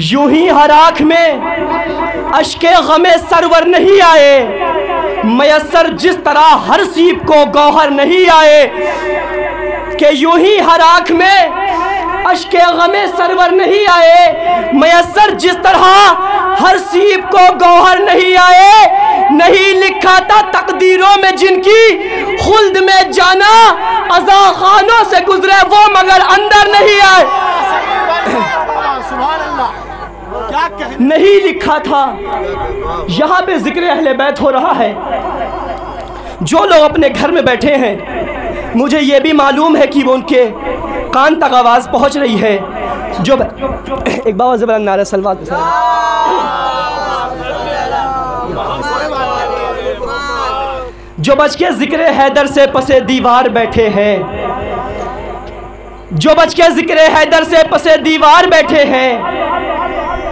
यूं ही हर आँख में अश्के गमे सरवर नहीं आए, मयसर जिस तरह हर सीप को गौहर नहीं आए। कि यूं ही हर आँख में अश्के गमे सरवर नहीं आए, मयसर जिस तरह हर सीप को गौहर नहीं आए। नहीं लिखा था तकदीरों में जिनकी खुल्द में जाना, अज़ा खानों से गुजरे वो मगर अंदर नहीं आए। नहीं लिखा था। यहाँ पे जिक्र अहले बैत हो रहा है। जो लोग अपने घर में बैठे हैं, मुझे ये भी मालूम है कि वो उनके कान तक आवाज़ पहुँच रही है। जो एक बाबा ज़बरदस्त नारे सलवात, जो बच के जिक्र हैदर से पसे दीवार बैठे हैं, जो बच के जिक्र हैदर से पसे दीवार बैठे हैं,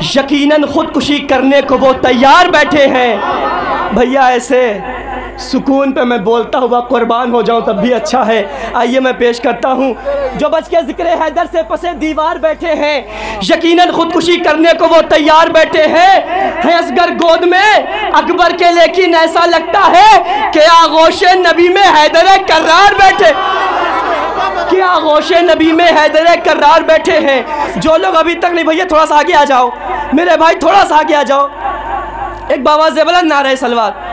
यकीनन खुदकुशी करने को वो तैयार बैठे हैं। भैया ऐसे सुकून पे मैं बोलता हुआ कुर्बान हो जाऊं तब भी अच्छा है। आइए मैं पेश करता हूं। जो बच के जिक्र हैदर से पसे दीवार बैठे हैं, यकीनन खुदकुशी करने को वो तैयार बैठे हैं असगर गोद में अकबर के, लेकिन ऐसा लगता है कि आगोशे नबी में हैदर कर्रार बैठे, कि आगोशे नबी में हैदर कर्रार बैठे हैं। जो लोग अभी तक नहीं, भैया थोड़ा सा आगे आ जाओ मेरे भाई, थोड़ा सा आगे आ जाओ। एक बाबा ज़बरदस्त नारे सलवात।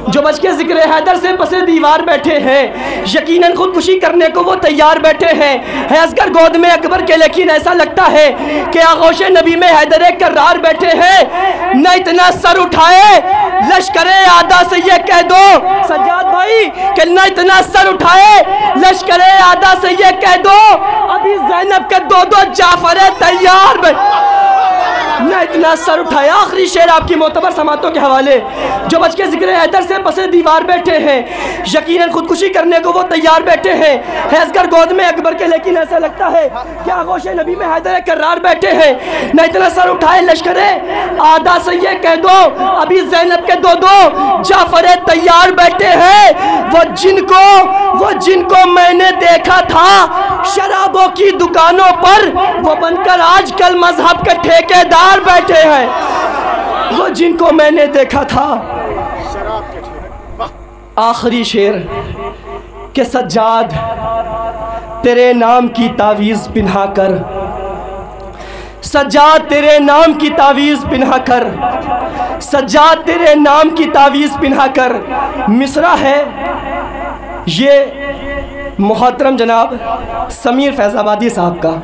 जो बच के जिक्र हैदर से पसे दीवार बैठे हैं, यकीनन खुदकुशी करने को वो तैयार बैठे हैं असगर गोद में अकबर के, लेकिन ऐसा लगता है कि आगोशे नबी में हैदर कर्रार बैठे हैं। न इतना सर उठाए लश्करे आदा से ये कह दो सज्जाद भाई कि न इतना सर उठाए लश्करे आदा से ये कह दो, अभी ज़ैनब के दो जाफर तैयार न इतना सर उठाया। आखिरी शेर आपकी मोतबर समातों के हवाले। जो बच के जिक्र हैदर से पसे दीवार बैठे हैं, यकीनन खुदकुशी करने को वो तैयार बैठे हैं असगर गोद में अकबर के, लेकिन ऐसा लगता है कि आगोशे नबी में हैदर कर्रार बैठे हैं। न इतना सर उठाए लश्करे आदा से ये कह दो, अभी ज़ैनब के दो जाफर तैयार बैठे हैं। वो जिनको मैंने देखा था शराबों की दुकानों पर, वो बनकर आजकल मजहब के ठेकेदार बैठे हैं। वो जिनको मैंने देखा था। आखिरी शेर के सज्जाद तेरे नाम की तावीज़ पिन्हा कर, सज्जाद तेरे नाम की तावीज़ पिन्हा कर, सज्जाद तेरे नाम की तावीज़ पिन्हा कर। मिसरा है ये मोहतरम जनाब समीर फैज़ाबादी साहब का,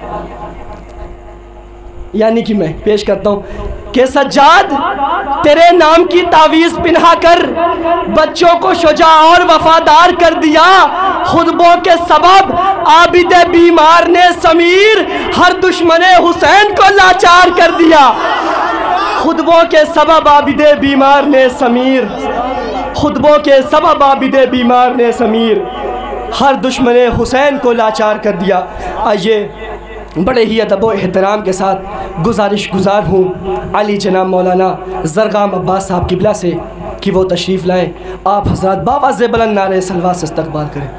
यानी कि मैं पेश करता हूँ कि सज्जाद तेरे नाम की तावीज़ पिन्हा कर, बच्चों को शुजा और वफादार कर दिया। खुतबों के सबब आबिदे बीमार ने समीर, हर दुश्मने हुसैन को लाचार कर दिया। खुतबों के सबब आबिदे बीमार ने समीर, खुतबों के सबब आबिदे बीमार ने समीर, हर दुश्मने हुसैन को लाचार कर दिया। आइए बड़े ही अदब व एहतराम के साथ गुजारिश गुजार हूँ अली जनाब मौलाना ज़रगाम अब्बास साहब किबला से कि वो तशरीफ़ लाएँ। आप हज़रात बावाज़ बुलंद नारे सलवात से इस्तक़बाल करें।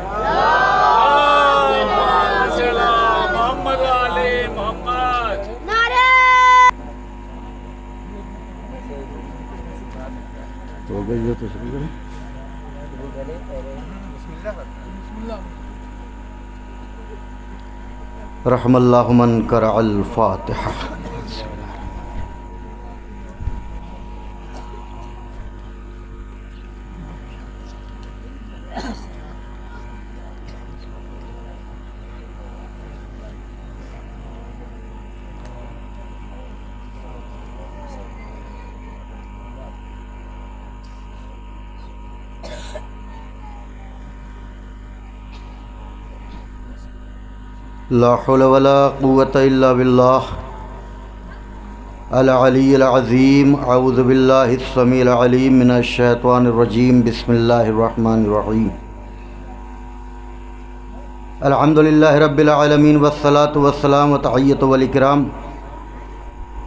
रहमल्लाहु मन करअल फातिहा। ला हौला वला कुव्वता इल्ला बिल्लाह अल अलीय्यिल अज़ीम। अऊज़ु बिल्लाहि स्समीइल अलीम मिनश शैतानिर रजीम। बिस्मिल्लाहिर रहमानिर रहीम। अल्हम्दुलिल्लाहि रब्बिल आलमीन वस्सलातु वस्सलामु तहिय्यतु वल इकराम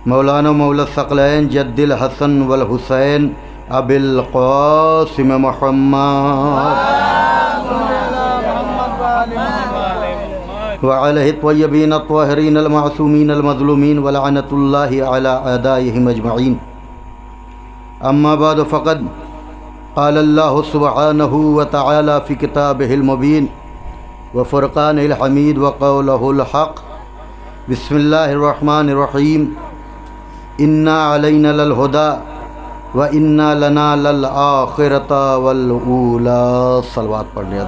मौलाना मौला सकलैन जद्दिल हसन वल हुसैन अबिल क़ासिम मुहम्मद। व अलैहि त्वय्यबीन अत्ताहिरीन अल-मासूमीन अल-मज़लूमीन व लअनतुल्लाहि अला अदाइहिम अजमईन। अम्मा बाद फ़क़द क़ाल अल्लाहु सुब्हानहु व तआला फ़ी किताबिहिल मुबीन व फ़ुरक़ानिल हमीद व क़ौलिहिल हक़। बिस्मिल्लाहिर रहमानिर रहीम। इन्ना अलैना लल हुदा व इन्ना लना लल आखिरता वल ऊला। सलवात पढ़ने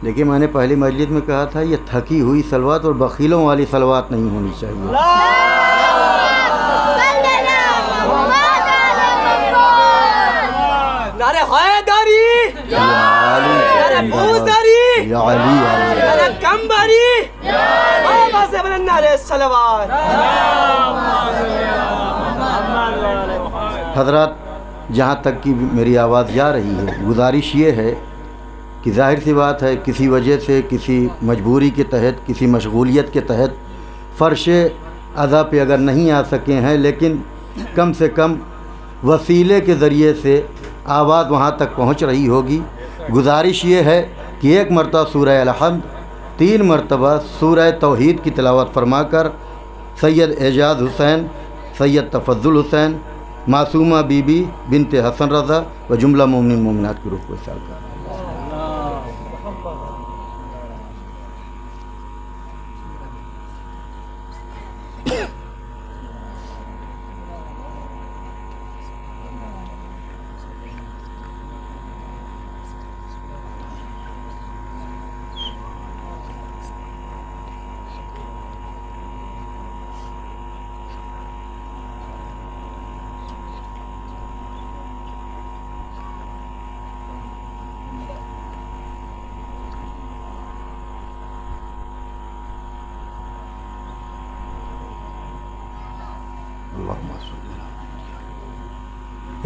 देखिए, मैंने पहली मजलिस में कहा था ये थकी हुई सलवात और बखीलों वाली सलवात नहीं होनी चाहिए। नारे हैदरी, नारे भूसरी, नारे कंबरी, से बलन नारे सलवात। हज़रात, जहाँ तक कि मेरी आवाज़ जा रही है, गुजारिश ये है कि ज़ाहिर सी बात है किसी वजह से, किसी मजबूरी के तहत, किसी मशगूलियत के तहत फ़र्श अज़ा पे अगर नहीं आ सके हैं, लेकिन कम से कम वसीले के ज़रिए से आवाज़ वहाँ तक पहुँच रही होगी। गुजारिश ये है कि एक मरतबा सूरह अल-हम्द, 3 मरतबा सूरह तौहीद की तिलावत फरमाकर सैयद एजाज़ हुसैन, सैयद तफज़्ज़ुल हुसैन, मासूमा बीबी बिनते हसन रज़ा व जुमला मोमिन मोमिनात की रूह को इरशाद कर।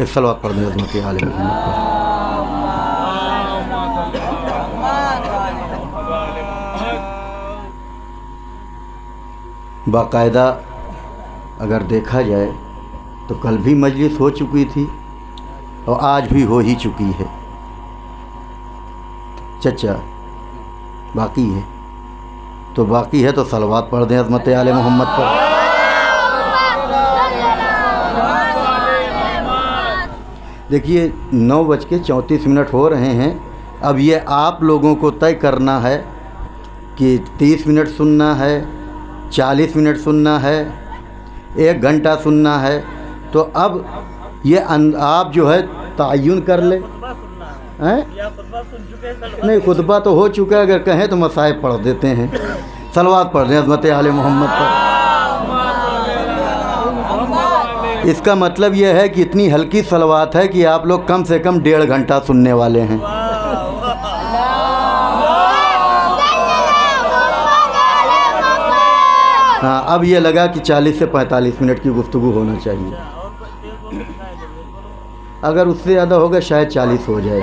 एक सलवात पढ़ दें अज़मत आले मोहम्मद पर। बाकायदा अगर देखा जाए तो कल भी मजलिस हो चुकी थी और आज भी हो ही चुकी है। चचा बाकी है तो बाकी है, तो सलवात पढ़ दें अज़मत आले मोहम्मद पर। देखिए 9:34 हो रहे हैं। अब ये आप लोगों को तय करना है कि 30 मिनट सुनना है, 40 मिनट सुनना है, 1 घंटा सुनना है। तो अब ये आप जो है तयन कर ले हैं। नहीं, खुतबा तो हो चुका है, अगर कहें तो मसाइब पढ़ देते हैं। सलवात पढ़ दें अज़मत आले मोहम्मद पर। इसका मतलब यह है कि इतनी हल्की सलवात है कि आप लोग कम से कम 1.5 घंटा सुनने वाले हैं। हाँ, अब ये लगा कि 40 से 45 मिनट की गुफ्तगू होना चाहिए। अगर उससे ज़्यादा होगा शायद 40 हो जाए।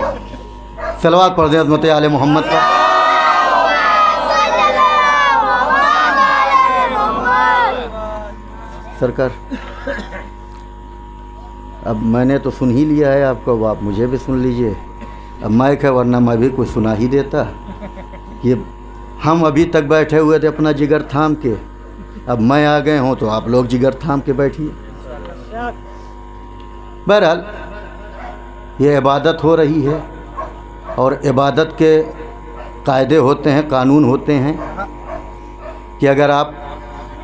सलवात पढ़ दें अज़मत आले मोहम्मद पर। सरकार, अब मैंने तो सुन ही लिया है आपको, अब आप मुझे भी सुन लीजिए। अब माइक है, वरना मैं भी कुछ सुना ही देता। ये हम अभी तक बैठे हुए थे अपना जिगर थाम के, अब मैं आ गए हूँ तो आप लोग जिगर थाम के बैठिए। बहरहाल ये इबादत हो रही है और इबादत के कायदे होते हैं, कानून होते हैं कि अगर आप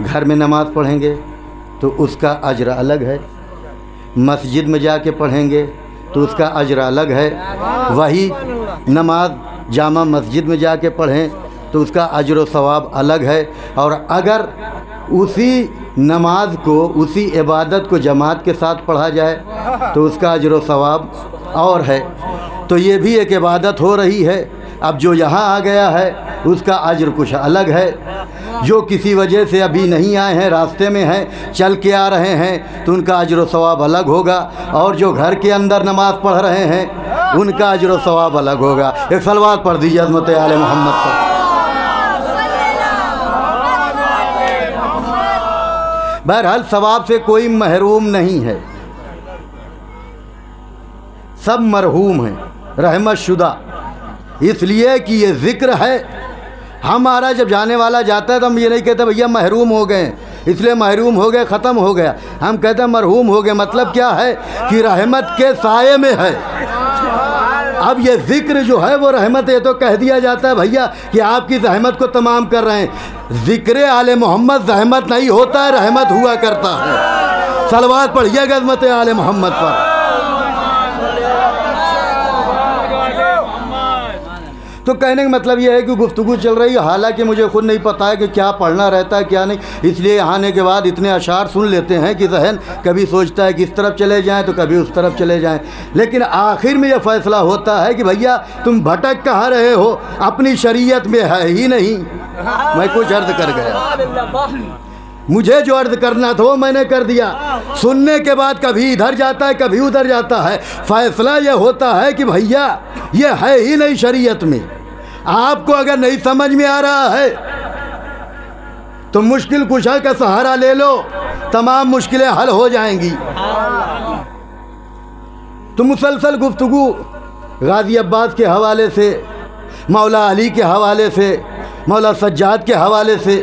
घर में नमाज़ पढ़ेंगे तो उसका अजर अलग है, मस्जिद में जाके पढ़ेंगे तो उसका अजर अलग है। वही नमाज जामा मस्जिद में जाके पढ़ें तो उसका अजर व सवाब अलग है। और अगर उसी नमाज को, उसी इबादत को जमात के साथ पढ़ा जाए तो उसका अजर व सवाब और है। तो ये भी एक इबादत हो रही है। अब जो यहाँ आ गया है उसका अजर कुछ अलग है। जो किसी वजह से अभी नहीं आए हैं, रास्ते में हैं, चल के आ रहे हैं, तो उनका अजर व सवाब अलग होगा। और जो घर के अंदर नमाज़ पढ़ रहे हैं उनका अजर व सवाब अलग होगा। एक सलवात पढ़ दीजिए अज़मत आले मोहम्मद पर। बहरहाल सवाब से कोई महरूम नहीं है, सब मरहूम हैं, रहमत शुदा। इसलिए कि ये ज़िक्र है। हमारा जब जाने वाला जाता है तो हम ये नहीं कहते भैया महरूम हो गए, इसलिए महरूम हो गए, ख़त्म हो गया। हम कहते हैं मरहूम हो गए। मतलब क्या है कि रहमत के साये में है। अब ये ज़िक्र जो है वो रहमत, ये तो कह दिया जाता है भैया कि आपकी रहमत को तमाम कर रहे हैं। ज़िक्र आले मोहम्मद रहमत नहीं होता है, रहमत हुआ करता है। सलवात पढ़िएगा अज़मत आले मोहम्मद पर। तो कहने का मतलब यह है कि गुफ्तगू चल रही है, हालांकि मुझे खुद नहीं पता है कि क्या पढ़ना रहता है क्या नहीं, इसलिए आने के बाद इतने अशार सुन लेते हैं कि जहन कभी सोचता है कि इस तरफ चले जाएं तो कभी उस तरफ चले जाएं। लेकिन आखिर में यह फ़ैसला होता है कि भैया तुम भटक कहाँ रहे हो, अपनी शरीयत में है ही नहीं। मैं कुछ अर्ज कर गया, मुझे जो अर्ज करना था वो मैंने कर दिया। सुनने के बाद कभी इधर जाता है कभी उधर जाता है। फ़ैसला यह होता है कि भैया ये है ही नहीं शरीयत में। आपको अगर नहीं समझ में आ रहा है तो मुश्किल कुशा का सहारा ले लो, तमाम मुश्किलें हल हो जाएंगी। तो मुसलसल गुफ्तगू गाज़ी अब्बास के हवाले से, मौला अली के हवाले से, मौला सज्जाद के हवाले से,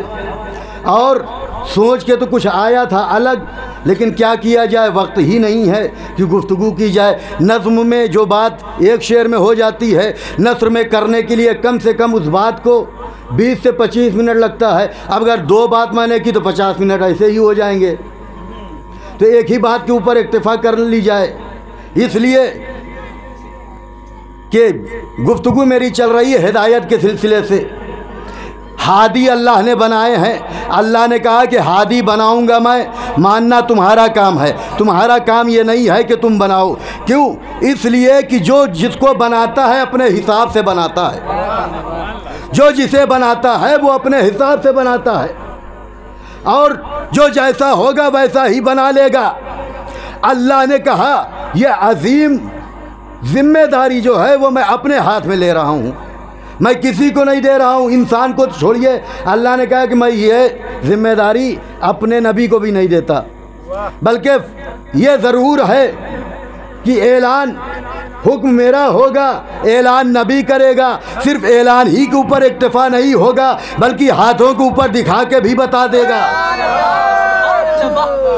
और सोच के तो कुछ आया था अलग, लेकिन क्या किया जाए, वक्त ही नहीं है कि गुफ्तगू की जाए। नज़्म में जो बात एक शेर में हो जाती है, नस्र में करने के लिए कम से कम उस बात को 20 से 25 मिनट लगता है। अब अगर 2 बात मैंने की तो 50 मिनट ऐसे ही हो जाएंगे। तो एक ही बात के ऊपर इक्तिफा कर ली जाए, इसलिए कि गुफ्तगू मेरी चल रही है हिदायत के सिलसिले से। हादी अल्लाह ने बनाए हैं। अल्लाह ने कहा कि हादी बनाऊंगा मैं, मानना तुम्हारा काम है। तुम्हारा काम ये नहीं है कि तुम बनाओ। क्यों? इसलिए कि जो जिसको बनाता है अपने हिसाब से बनाता है। जो जिसे बनाता है वो अपने हिसाब से बनाता है, और जो जैसा होगा वैसा ही बना लेगा। अल्लाह ने कहा यह अजीम जिम्मेदारी जो है वो मैं अपने हाथ में ले रहा हूँ, मैं किसी को नहीं दे रहा हूँ। इंसान को छोड़िए, अल्लाह ने कहा कि मैं ये जिम्मेदारी अपने नबी को भी नहीं देता, बल्कि ये ज़रूर है कि ऐलान हुक्म मेरा होगा, ऐलान नबी करेगा। सिर्फ ऐलान ही के ऊपर इक्तिफा नहीं होगा, बल्कि हाथों के ऊपर दिखा के भी बता देगा।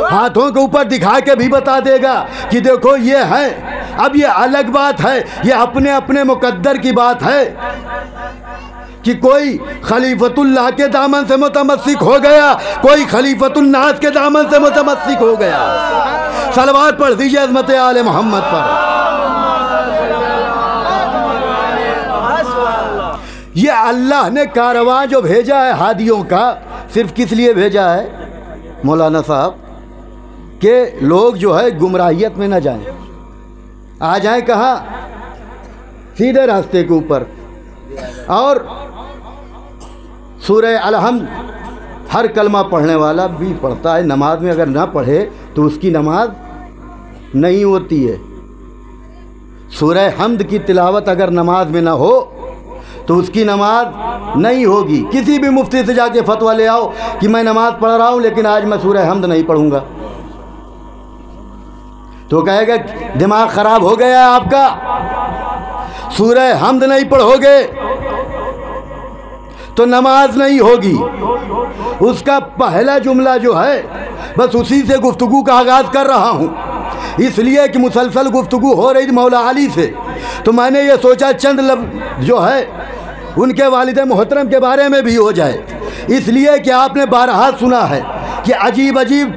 हाथों के ऊपर दिखा के भी बता देगा कि देखो ये है। अब ये अलग बात है, ये अपने अपने मुकद्दर की बात है कि कोई खलीफतुल्लाह के दामन से मुतमस्सिक हो गया, कोई खलीफतुन्नास के दामन से मुतमस्सिक हो गया। सलवात पढ़ दीजिए अज़मत आले मोहम्मद पर। ये अल्लाह ने कारवां जो भेजा है हादियों का, सिर्फ किस लिए भेजा है मौलाना साहब, कि लोग जो है गुमराहियत में न जाएं, आ जाएं कहाँ, सीधे रास्ते के ऊपर। और सूरह अलहम्द हर कलमा पढ़ने वाला भी पढ़ता है, नमाज में अगर ना पढ़े तो उसकी नमाज नहीं होती है। सूरह हम्द की तिलावत अगर नमाज में ना हो तो उसकी नमाज नहीं होगी। किसी भी मुफ्ती से जाके फतवा ले आओ कि मैं नमाज पढ़ रहा हूँ लेकिन आज मैं सूरह हम्द नहीं पढ़ूँगा, तो कहेगा दिमाग ख़राब हो गया आपका, सूरह हम्द नहीं पढ़ोगे तो नमाज नहीं होगी। उसका पहला जुमला जो है बस उसी से गुफ्तगू का आगाज़ कर रहा हूँ, इसलिए कि मुसलसल गुफ्तगू हो रही थी मौला अली से, तो मैंने ये सोचा चंद लफ्ज़ जो है उनके वालिद मोहतरम के बारे में भी हो जाए। इसलिए कि आपने बारहा सुना है कि अजीब अजीब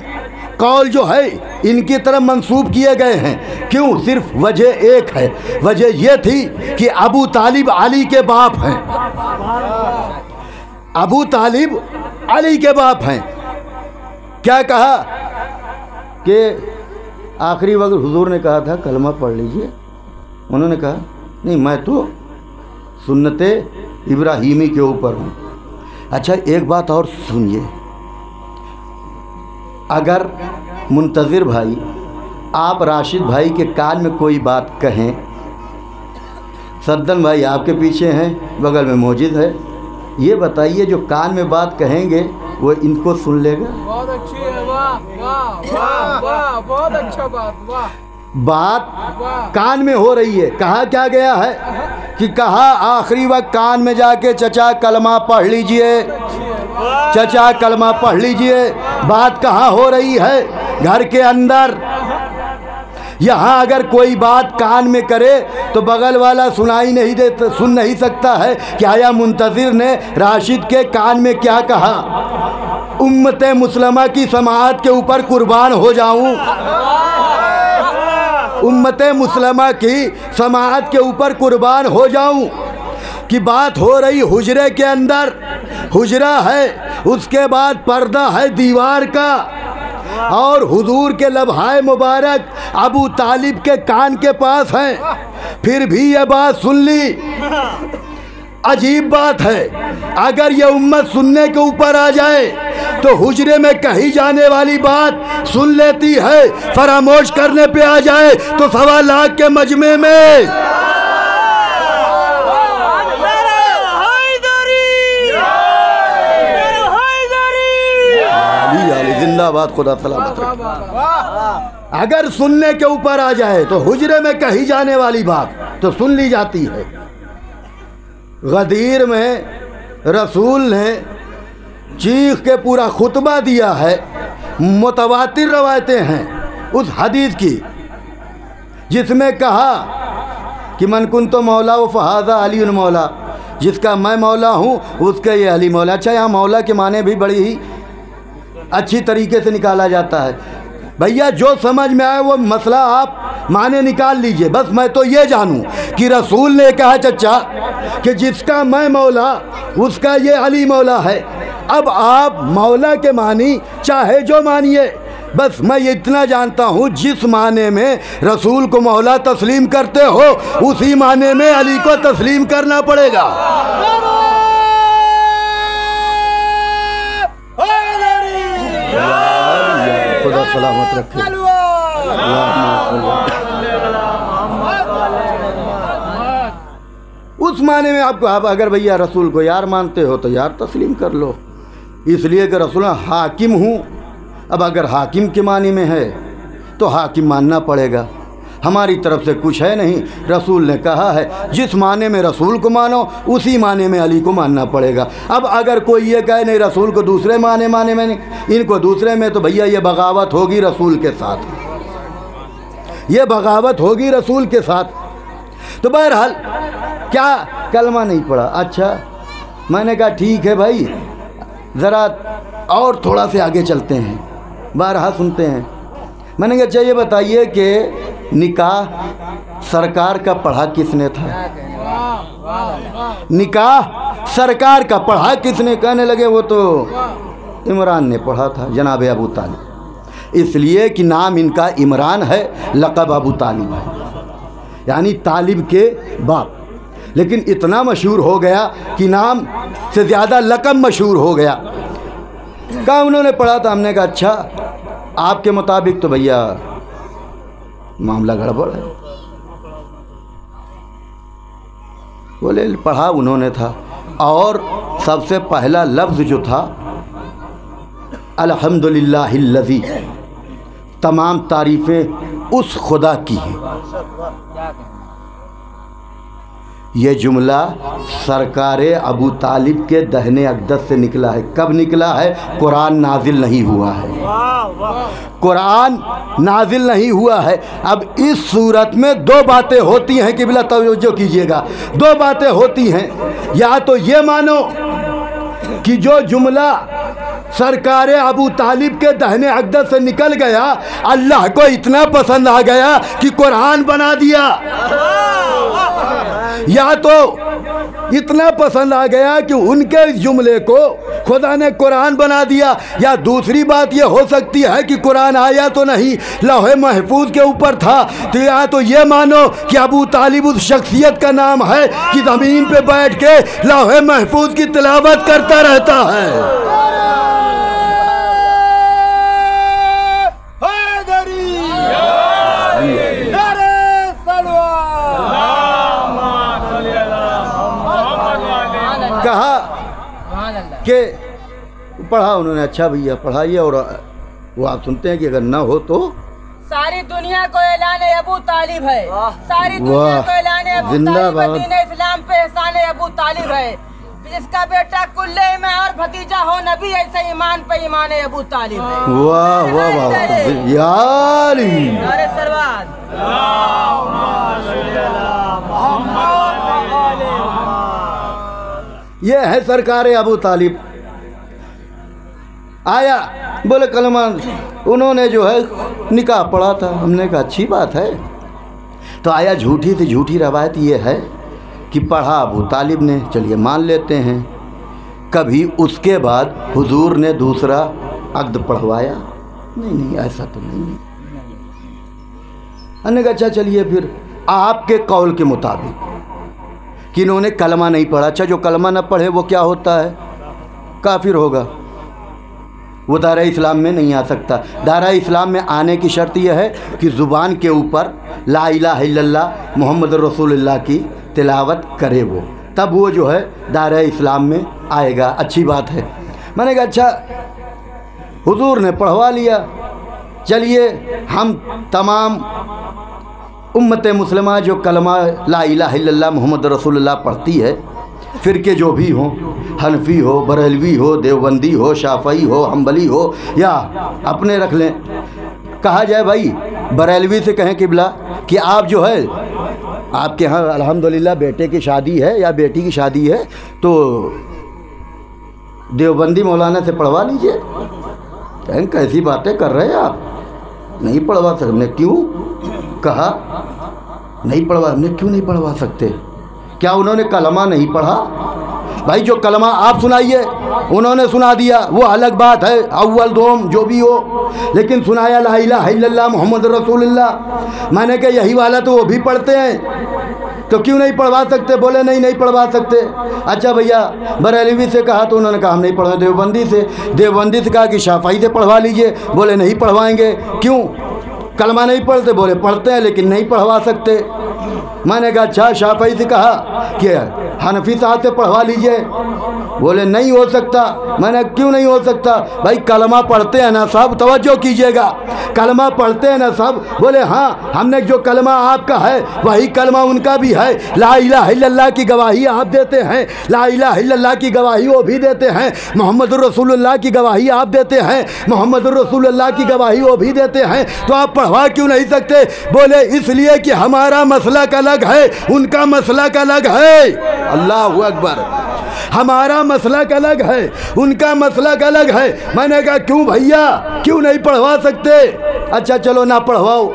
कौल जो है इनकी तरफ मंसूब किए गए हैं। क्यों? सिर्फ वजह एक है, वजह यह थी कि अबू तालिब अली के बाप हैं। अबू तालिब अली के बाप हैं। क्या कहा कि आखिरी वक्त हुजूर ने कहा था कलमा पढ़ लीजिए, उन्होंने कहा नहीं मैं तो सुन्नते इब्राहीमी के ऊपर हूँ। अच्छा एक बात और सुनिए, अगर मुंतज़िर भाई आप राशिद भाई के कान में कोई बात कहें, सद्दन भाई आपके पीछे हैं, बगल में मौजूद है, ये बताइए जो कान में बात कहेंगे वो इनको सुन लेगा? बहुत अच्छी है, वाह वाह वाह वाह, बहुत अच्छा बात, वाह। बात कान में हो रही है। कहा क्या गया है कि कहा आखिरी वक्त कान में जाके चचा कलमा पढ़ लीजिए, चचा कलमा पढ़ लीजिए। बात कहाँ हो रही है? घर के अंदर। यहाँ अगर कोई बात कान में करे तो बगल वाला सुनाई नहीं देता, सुन नहीं सकता है कि आया मुंतज़िर ने राशिद के कान में क्या कहा। उम्मत मुस्लिमा की समाअत के ऊपर कुर्बान हो जाऊं, उम्मत मुस्लिमा की समाअत के ऊपर कुर्बान हो जाऊं कि बात हो रही हुजरे के अंदर। हुजरा है, उसके बाद पर्दा है दीवार का, और हुजूर के लम्हाए मुबारक अबू तालिब के कान के पास हैं। फिर भी ये बात सुन ली। अजीब बात है, अगर ये उम्मत सुनने के ऊपर आ जाए तो हुजरे में कही जाने वाली बात सुन लेती है, फरामोश करने पे आ जाए तो 1.25 लाख के मजमे में जिंदाबाद, खुदा सलामत रखे। अगर सुनने के ऊपर आ जाए तो हुजरे में कही जाने वाली बात तो सुन ली जाती है। गदीर में रसूल ने चीख के पूरा खुतबा दिया है। मुतवातिर रवायतें हैं उस हदीस की जिसमें कहा कि मन कुन तो मौला व फ़हाज़ा अली मौला, जिसका मैं मौला हूँ उसका ये अली मौला। अच्छा, यहाँ मौला के माने भी बड़ी ही अच्छी तरीके से निकाला जाता है। भैया जो समझ में आए वो मसला आप माने निकाल लीजिए, बस मैं तो ये जानूं कि रसूल ने कहा चचा कि जिसका मैं मौला उसका ये अली मौला है। अब आप मौला के मानी चाहे जो मानिए, बस मैं ये इतना जानता हूँ जिस माने में रसूल को मौला तस्लीम करते हो उसी माने में अली को तस्लीम करना पड़ेगा। खुदा सलामत रखे। उस माने में आपको, आप अगर भैया रसूल को यार मानते हो तो यार तस्लीम कर लो, इसलिए कि रसूल हाकिम हूँ। अब अगर हाकिम के माने में है तो हाकिम मानना पड़ेगा, हमारी तरफ से कुछ है नहीं। रसूल ने कहा है जिस माने में रसूल को मानो उसी माने में अली को मानना पड़ेगा। अब अगर कोई ये कहे नहीं रसूल को दूसरे माने में नहीं, इनको दूसरे में, तो भैया ये बगावत होगी रसूल के साथ, ये बगावत होगी रसूल के साथ। तो बहरहाल क्या कलमा नहीं पढ़ा? अच्छा, मैंने कहा ठीक है भाई, ज़रा और थोड़ा से आगे चलते हैं, बहरहाल सुनते हैं। मैंने कहा अच्छा ये बताइए कि निकाह सरकार का पढ़ा किसने था? निकाह सरकार का पढ़ा किसने? कहने लगे वो तो इमरान ने पढ़ा था, जनाब अबू तालिब। इसलिए कि नाम इनका इमरान है, लक़ब अबू तालिब है, यानी तालिब के बाप। लेकिन इतना मशहूर हो गया कि नाम से ज़्यादा लक़ब मशहूर हो गया। कहा उन्होंने पढ़ा था। हमने कहा अच्छा, आपके मुताबिक तो भैया मामला गड़बड़ है। बोले पढ़ा उन्होंने था, और सबसे पहला लफ्ज़ जो था अल्हम्दुलिल्लाहिल्लज़ी, तमाम तारीफ़ें उस खुदा की हैं। ये जुमला सरकार अबू तालिब के दहने अक़दस से निकला है। कब निकला है? कुरान नाजिल नहीं हुआ है, कुरान नाजिल नहीं हुआ है। अब इस सूरत में दो बातें होती हैं, कि बिला तवज्जो कीजिएगा, दो बातें होती हैं। या तो ये मानो कि जो जुमला सरकार अबू तालिब के दहने अक़दस से निकल गया अल्लाह को इतना पसंद आ गया कि कुरान बना दिया, या तो इतना पसंद आ गया कि उनके इस जुमले को खुदा ने कुरान बना दिया। या दूसरी बात ये हो सकती है कि कुरान आया तो नहीं, लौहे महफूज के ऊपर था। तो या तो ये मानो कि अबू तालिब उस शख्सियत का नाम है कि ज़मीन पे बैठ के लौहे महफूज की तिलावत करता रहता है। कहा कि पढ़ा उन्होंने। अच्छा भैया पढ़ाइए, और वो आप सुनते हैं कि अगर ना हो तो सारी दुनिया को ऐलान अबू तालिब है, सारी दुनिया वाह, को ऐलान अबू जिंदाबाद। तालिब, दीन इस्लाम पे एहसान अबू तालिब है। जिसका बेटा कुल्ले में और भतीजा हो नबी, ऐसे ईमान पे ईमान अबू तालिब है। वाह वाह वाह यार, नारे सरवाद। ये है सरकार अबू तालिब। आया बोले कलमा, उन्होंने जो है निकाह पढ़ा था। हमने कहा अच्छी बात है। तो आया झूठी से झूठी रवायत ये है कि पढ़ा अबू तालिब ने, चलिए मान लेते हैं। कभी उसके बाद हुजूर ने दूसरा अक़्द पढ़वाया? नहीं, ऐसा तो नहीं। हमने कहा अच्छा चलिए फिर आपके कौल के मुताबिक कि इन्होंने कलमा नहीं पढ़ा। अच्छा, जो कलमा न पढ़े वो क्या होता है? काफिर होगा, वो दायरा इस्लाम में नहीं आ सकता। दायरा इस्लाम में आने की शर्त यह है कि ज़ुबान के ऊपर ला इलाहा इल्लल्लाह मुहम्मद रसूलुल्लाह की तिलावत करे वो, तब वो जो है दायरा इस्लाम में आएगा। अच्छी बात है। मैंने कहा अच्छा हुजूर ने पढ़वा लिया, चलिए हम तमाम उम्मत मुस्लिमा जो कलमा ला इलाहा इल्लल्लाह मुहम्मद रसूलुल्लाह पढ़ती है, फ़िरके जो भी हों, हनफी हो, बरेलवी हो, देवबंदी हो, शाफ़ई हो, हम्बली हो, या अपने रख लें। कहा जाए भाई बरेलवी से कहें किबला कि आप जो है आपके यहाँ अल्हम्दुलिल्लाह बेटे की शादी है या बेटी की शादी है तो देवबंदी मौलाना से पढ़वा लीजिए। कहें कैसी बातें कर रहे हैं आप, नहीं पढ़वा सकते। हमने क्यों कहा नहीं पढ़वा? हमने क्यों नहीं पढ़वा सकते? क्या उन्होंने कलमा नहीं पढ़ा? भाई जो कलमा आप सुनाइए, उन्होंने सुना दिया वो अलग बात है, अव्वल दोम जो भी हो, लेकिन सुनाया ला इलाहा इल्लल्लाह मुहम्मद रसूलुल्लाह। मैंने कहा यही वाला तो वो भी पढ़ते हैं, तो क्यों नहीं पढ़वा सकते? बोले नहीं पढ़वा सकते। अच्छा भैया बरेलवी से कहा तो उन्होंने कहा हम नहीं पढ़वा। देवबंदी से कहा कि शाफ़ई से पढ़वा लीजिए, बोले नहीं पढ़वाएंगे। क्यों? कलमा नहीं पढ़ते? बोले पढ़ते हैं लेकिन नहीं पढ़वा सकते। मैंने कहा अच्छा शाफ़ई से कहा कि हनफी साहब से पढ़वा लीजिए, बोले नहीं हो सकता। मैंने क्यों नहीं हो सकता? भाई कलमा पढ़ते हैं ना सब, तवज्जो कीजिएगा, कलमा पढ़ते हैं ना सब? बोले हाँ, हमने जो कलमा आपका है वही कलमा उनका भी है। ला इलाहा इल्लल्लाह की गवाही आप देते हैं, ला इलाहा इल्लल्लाह की गवाही वो भी देते हैं, मोहम्मद रसूलुल्लाह की गवाही आप देते हैं, मोहम्मद रसूलुल्लाह की गवाही वो भी देते हैं, तो आप पढ़वा क्यों नहीं सकते? बोले इसलिए कि हमारा मसलक अलग है, उनका मसलक अलग है। अल्लाहु अकबर। हमारा मसलक अलग है, उनका मसलक अलग है। मैंने कहा क्यों भैया, क्यों नहीं पढ़वा सकते? अच्छा चलो ना पढ़वाओ,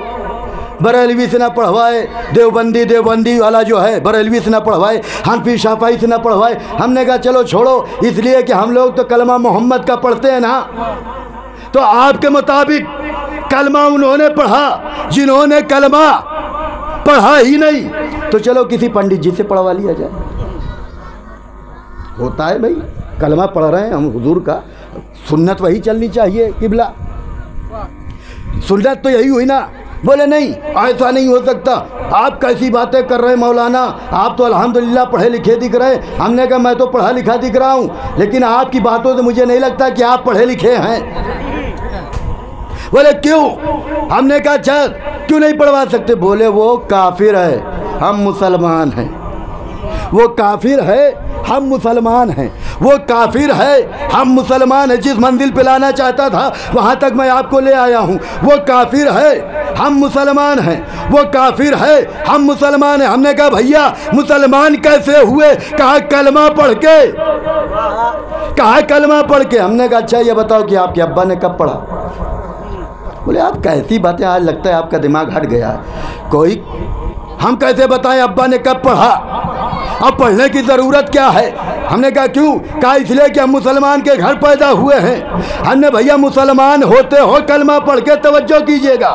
बरेलवी से ना पढ़वाए, देवबंदी वाला जो है बरेलवी से ना पढ़वाए, हनफी शाफ़ई से ना पढ़वाए। हमने कहा चलो छोड़ो, इसलिए कि हम लोग तो कलमा मोहम्मद का पढ़ते हैं ना। तो आपके मुताबिक कलमा उन्होंने पढ़ा, जिन्होंने कलमा पढ़ा ही नहीं, तो चलो किसी पंडित जी से पढ़वा लिया जाए। होता है भाई, कलमा पढ़ रहे हैं हम हुजूर का, सुन्नत वही चलनी चाहिए किबला, सुन्नत तो यही हुई ना। बोले नहीं ऐसा नहीं हो सकता, आप कैसी बातें कर रहे हैं मौलाना, आप तो अल्हम्दुलिल्लाह पढ़े लिखे दिख रहे हैं। हमने कहा मैं तो पढ़ा लिखा दिख रहा हूँ, लेकिन आपकी बातों से मुझे नहीं लगता कि आप पढ़े लिखे हैं। बोले क्यों? हमने कहा अच्छा क्यों नहीं पढ़वा सकते? बोले वो काफिर है, हम मुसलमान हैं। वो काफिर है, हम मुसलमान हैं। वो काफिर है, हम मुसलमान हैं। जिस मंजिल पे लाना चाहता था वहाँ तक मैं आपको ले आया हूँ। वो काफिर है, हम मुसलमान हैं। वो काफिर है, हम मुसलमान हैं। हमने कहा भैया मुसलमान कैसे हुए? कहा कलमा पढ़ के, कहा कलमा पढ़ के। हमने कहा अच्छा ये बताओ कि आपके अब्बा ने कब पढ़ा? बोले आप कैसी बातें, आज लगता है आपका दिमाग हट गया है। कोई हम कैसे बताएं अब्बा ने कब पढ़ा? अब पढ़ने की ज़रूरत क्या है? हमने कहा क्यों? कहा इसलिए कि हम मुसलमान के घर पैदा हुए हैं। हमने भैया मुसलमान होते हो कलमा पढ़ के, तवज्जो कीजिएगा,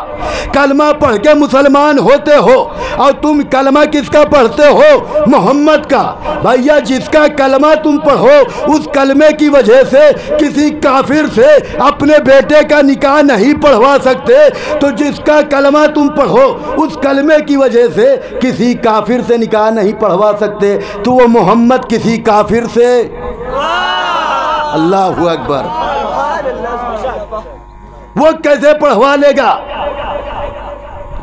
कलमा पढ़ के मुसलमान होते हो। और तुम कलमा किसका पढ़ते हो? मोहम्मद का। भैया जिसका कलमा तुम पढ़ो, उस कलमे की वजह से किसी काफिर से अपने बेटे का निकाह नहीं पढ़वा सकते। तो जिसका कलमा तुम पढ़ो, उस कलमे की वजह से किसी काफिर से निकाह नहीं पढ़वा सकते, तो वो मोहम्मद किसी काफिर से। अल्लाहु अकबर। वो कैसे पढ़वा लेगा?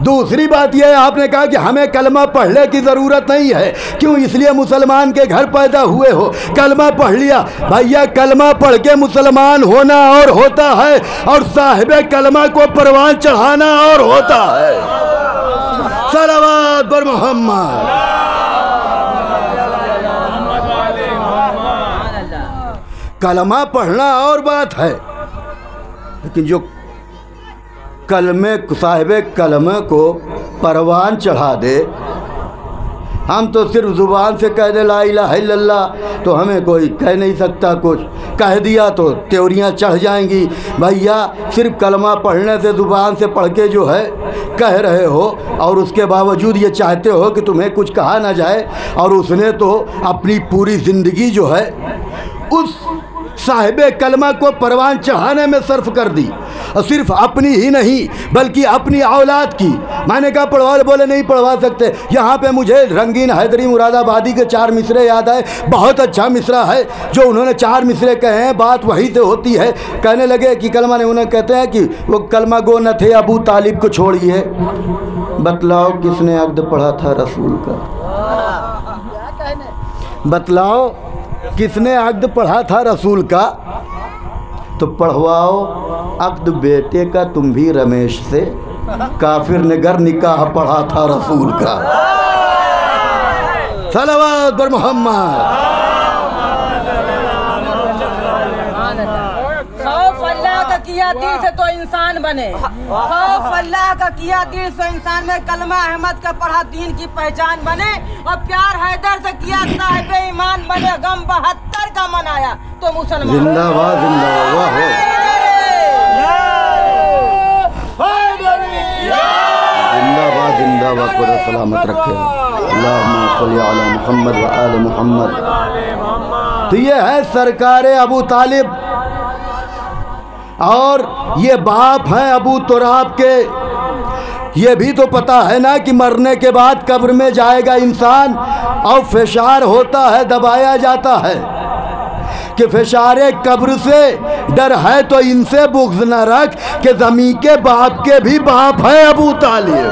दूसरी बात यह है, आपने कहा कि हमें कलमा पढ़ने की ज़रूरत नहीं है। क्यों? इसलिए मुसलमान के घर पैदा हुए हो, कलमा पढ़ लिया। भैया कलमा पढ़ के मुसलमान होना और होता है, और साहिब कलमा को परवान चढ़ाना और होता है। सलावत बर मोहम्मद। कलमा पढ़ना और बात है, लेकिन जो कलमे साहिब कलमे को परवान चढ़ा दे, हम तो सिर्फ ज़ुबान से कह दे ला इलाहा इल्लल्लाह, तो हमें कोई कह नहीं सकता, कुछ कह दिया तो त्योरियाँ चढ़ जाएंगी। भैया सिर्फ कलमा पढ़ने से, ज़ुबान से पढ़ के जो है कह रहे हो, और उसके बावजूद ये चाहते हो कि तुम्हें कुछ कहा ना जाए, और उसने तो अपनी पूरी ज़िंदगी जो है उस साहिब कलमा को परवान चढ़ाने में सर्फ कर दी, और सिर्फ अपनी ही नहीं बल्कि अपनी औलाद की। मैंने कहा पढ़वा, बोले नहीं पढ़वा सकते। यहाँ पे मुझे रंगीन हैदरी मुरादाबादी के 4 मिसरे याद आए। बहुत अच्छा मिसरा है जो उन्होंने 4 मिसरे कहे हैं, बात वहीं से होती है। कहने लगे कि कलमा ने, उन्हें कहते हैं कि वो कलमा गो न थे अबू तालिब को छोड़िए, बतलाओ किसने अक़्द पढ़ा था रसूल का। बतलाओ किसने अक़्द पढ़ा था रसूल का, तो पढ़वाओ अक़्द बेटे का तुम भी रमेश से, काफिर ने घर निकाह पढ़ा था रसूल का। सलावत बर मोहम्मद। खौफ अल्लाह का किया दिल से तो इंसान बने, खौफ अल्लाह का किया दिल से इंसान में कलमा अहमद का पढ़ा दीन की पहचान बने, और प्यार हैदर से किया साहिब ईमान बने, गम 72 का मनाया तो मुसलमान। जिंदाबाद जिंदाबाद हो, जिंदाबाद जिंदाबाद, खुदा सलामत रखे। अल्लाहुम्मा सल्ली अला मुहम्मद व आले मुहम्मद। तो ये है सरकार अबू तालिब, और ये बाप हैं अबू तुराब के। ये भी तो पता है ना कि मरने के बाद कब्र में जाएगा इंसान, और फिशार होता है, दबाया जाता है कि फिशारे कब्र से डर है तो इनसे बुग़्ज़ न रख कि ज़मीं के बाप के भी बाप है अबू तालिब।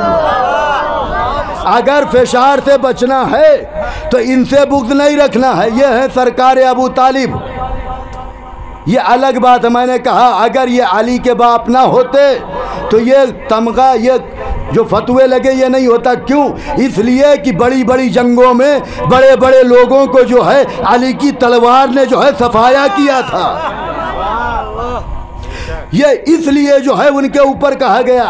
अगर फिशार से बचना है तो इनसे बुग़्ज़ नहीं रखना है। ये है सरकार अबू तालिब। ये अलग बात है, मैंने कहा अगर ये अली के बाप ना होते तो ये तमगा, ये जो फतवे लगे ये नहीं होता। क्यों? इसलिए कि बड़ी बड़ी जंगों में बड़े बड़े लोगों को जो है अली की तलवार ने जो है सफाया किया था। ये इसलिए जो है उनके ऊपर कहा गया।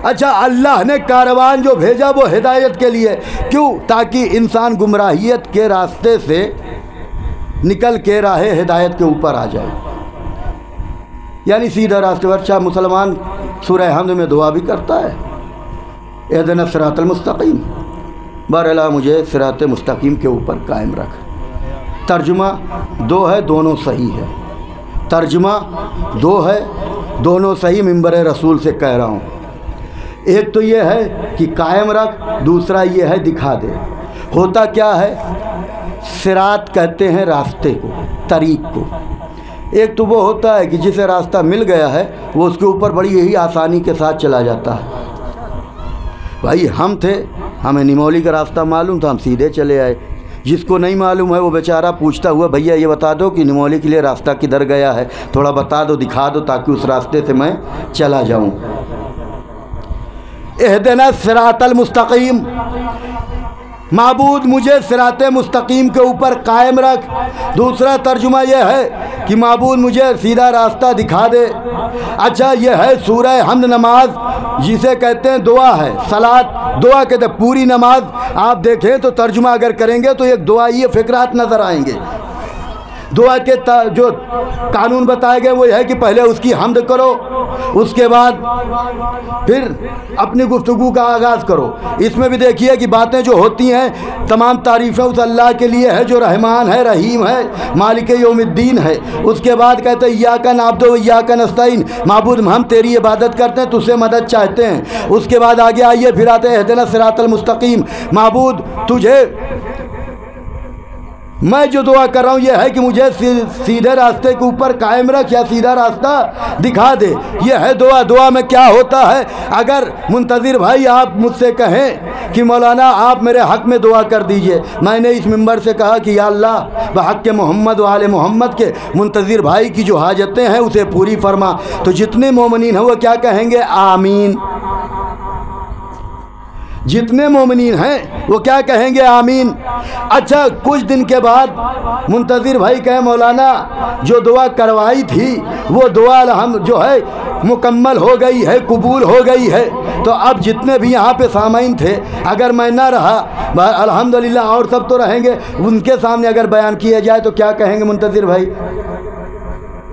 अच्छा, अल्लाह ने कारवान जो भेजा वो हिदायत के लिए। क्यों? ताकि इंसान गुमराहियत के रास्ते से निकल के राहे हिदायत के ऊपर आ जाए, यानी सीधा रास्ते पर। अच्छा, मुसलमान सूरह हमद में दुआ भी करता है, इहदिना सिरातल मुस्तकीम, बहरहाल मुझे सिरात मुस्तकीम के ऊपर कायम रख। तर्जुमा 2 है, दोनों सही है। तर्जुमा 2 है, दोनों सही मिंबर रसूल से कह रहा हूँ। एक तो ये है कि कायम रख, दूसरा ये है दिखा दे। होता क्या है, सिरात कहते हैं रास्ते को, तरीक़ को। एक तो वो होता है कि जिसे रास्ता मिल गया है वो उसके ऊपर बड़ी यही आसानी के साथ चला जाता है। भाई हम थे, हमें निमौली का रास्ता मालूम था, हम सीधे चले आए। जिसको नहीं मालूम है वो बेचारा पूछता हुआ, भैया ये बता दो कि निमौली के लिए रास्ता किधर गया है, थोड़ा बता दो, दिखा दो, ताकि उस रास्ते से मैं चला जाऊँ। इहदिना सिरातल मुस्तकीम, माबूद मुझे सिरात मुस्तकीम के ऊपर कायम रख। दूसरा तर्जुमा यह है कि माबूद मुझे सीधा रास्ता दिखा दे। अच्छा, यह है सूरह हमद नमाज, जिसे कहते हैं दुआ है, सलात दुआ कहते हैं। पूरी नमाज आप देखें तो तर्जुमा अगर करेंगे तो एक दुआ, ये फ़िक्रात नज़र आएंगे। दुआ के जो कानून बताए गए वो है कि पहले उसकी हमद करो, उसके बाद फिर अपनी गुफ्तगू का आगाज़ करो। इसमें भी देखिए कि बातें जो होती हैं तमाम तारीफ़ें उस अल्लाह के लिए है जो रहमान है, रहीम है, मालिक यौमिद्दीन है। उसके बाद कहते हैं इय्याका नअब्दु व इय्याका नस्तईन, माबूद हम तेरी इबादत करते हैं, तुझसे मदद चाहते हैं। उसके बाद आगे आइए फिर आते हैं इहदिना सिरातल मुस्तकीम, माबूद तुझे मैं जो दुआ कर रहा हूँ ये है कि मुझे सीधे रास्ते के ऊपर कायम रख या सीधा रास्ता दिखा दे। ये है दुआ। दुआ में क्या होता है, अगर मुंतज़िर भाई आप मुझसे कहें कि मौलाना आप मेरे हक़ में दुआ कर दीजिए, मैंने इस मिंबर से कहा कि या अल्लाह बहक़ मोहम्मद व आले मोहम्मद के मुंतज़िर भाई की जो हाजतें हैं उसे पूरी फरमा, तो जितने मोमिनीन हैं वो क्या कहेंगे, आमीन। जितने मोमिनीन हैं वो क्या कहेंगे, आमीन। अच्छा, कुछ दिन के बाद मुंतज़िर भाई कहे मौलाना जो दुआ करवाई थी वो दुआ हम जो है मुकम्मल हो गई है, कबूल हो गई है, तो अब जितने भी यहाँ पे सामाइन थे, अगर मैं ना रहा अल्हम्दुलिल्लाह और सब तो रहेंगे, उनके सामने अगर बयान किया जाए तो क्या कहेंगे मुंतज़िर भाई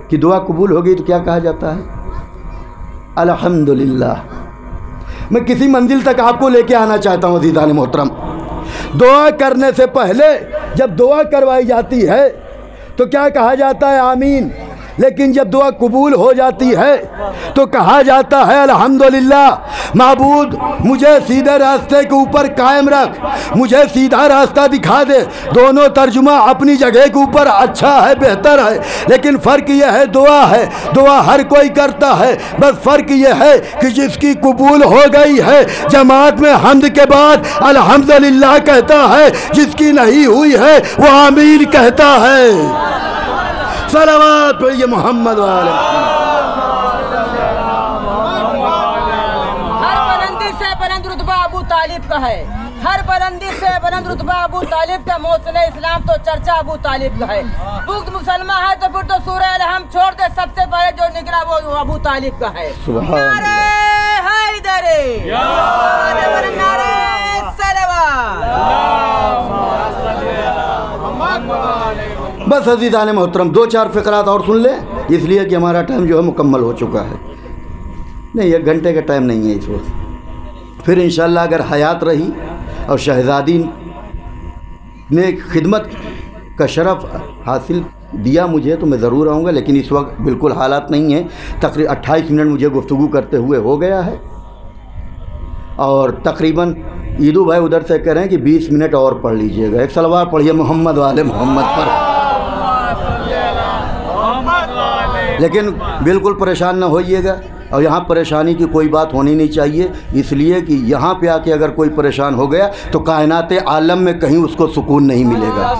कि दुआ कबूल हो गई, तो क्या कहा जाता है, अल्हम्दुलिल्लाह। मैं किसी मंजिल तक आपको लेके आना चाहता हूँ अज़ीज़ान मोहतरम। दुआ करने से पहले जब दुआ करवाई जाती है तो क्या कहा जाता है, आमीन। लेकिन जब दुआ कबूल हो जाती है तो कहा जाता है अल्हम्दुलिल्लाह। माबूद मुझे सीधे रास्ते के ऊपर कायम रख, मुझे सीधा रास्ता दिखा दे। दोनों तर्जुमा अपनी जगह के ऊपर अच्छा है, बेहतर है, लेकिन फ़र्क यह है दुआ है, दुआ हर कोई करता है, बस फ़र्क यह है कि जिसकी कबूल हो गई है जमात में हम्द के बाद अल्हम्दुलिल्लाह कहता है, जिसकी नहीं हुई है वो आमीन कहता है। सलावत पढ़िए मोहम्मद वाले। हर बुलंदी से बुलंद रुतबा अबू तालिब का है, हर बुलंदी से बुलंद रुतबा अबू तालिब का। मौसम इस्लाम तो चर्चा अबू तालिब का है। बुग़्ज़ मुसलमान है तो फिर तो सूरह अलहम छोड़ दे, सबसे पहले जो निकला वो अबू तालिब का है। नारे हैदरी, नारे बस अज़ीज़ान मोहतरम 2-4 फ़िक़रात और सुन लें, इसलिए कि हमारा टाइम जो है मुकम्मल हो चुका है। नहीं, 1 घंटे का टाइम नहीं है इस वक्त। फिर इंशाअल्लाह अगर हयात रही और शहज़ादी ने खिदमत का शरफ़ हासिल दिया मुझे तो मैं ज़रूर आऊँगा, लेकिन इस वक्त बिल्कुल हालात नहीं है। तकरीबन 28 मिनट मुझे गुफ्तगू करते हुए हो गया है और तकरीबन ईदू भाई उधर से कह रहे हैं कि 20 मिनट और पढ़ लीजिएगा। एक सलवार पढ़िए मोहम्मद वाले मोहम्मद पर। लेकिन बिल्कुल परेशान ना होइएगा, और यहाँ परेशानी की कोई बात होनी नहीं चाहिए, इसलिए कि यहाँ पे आके अगर कोई परेशान हो गया तो कायनाते आलम में कहीं उसको सुकून नहीं मिलेगा।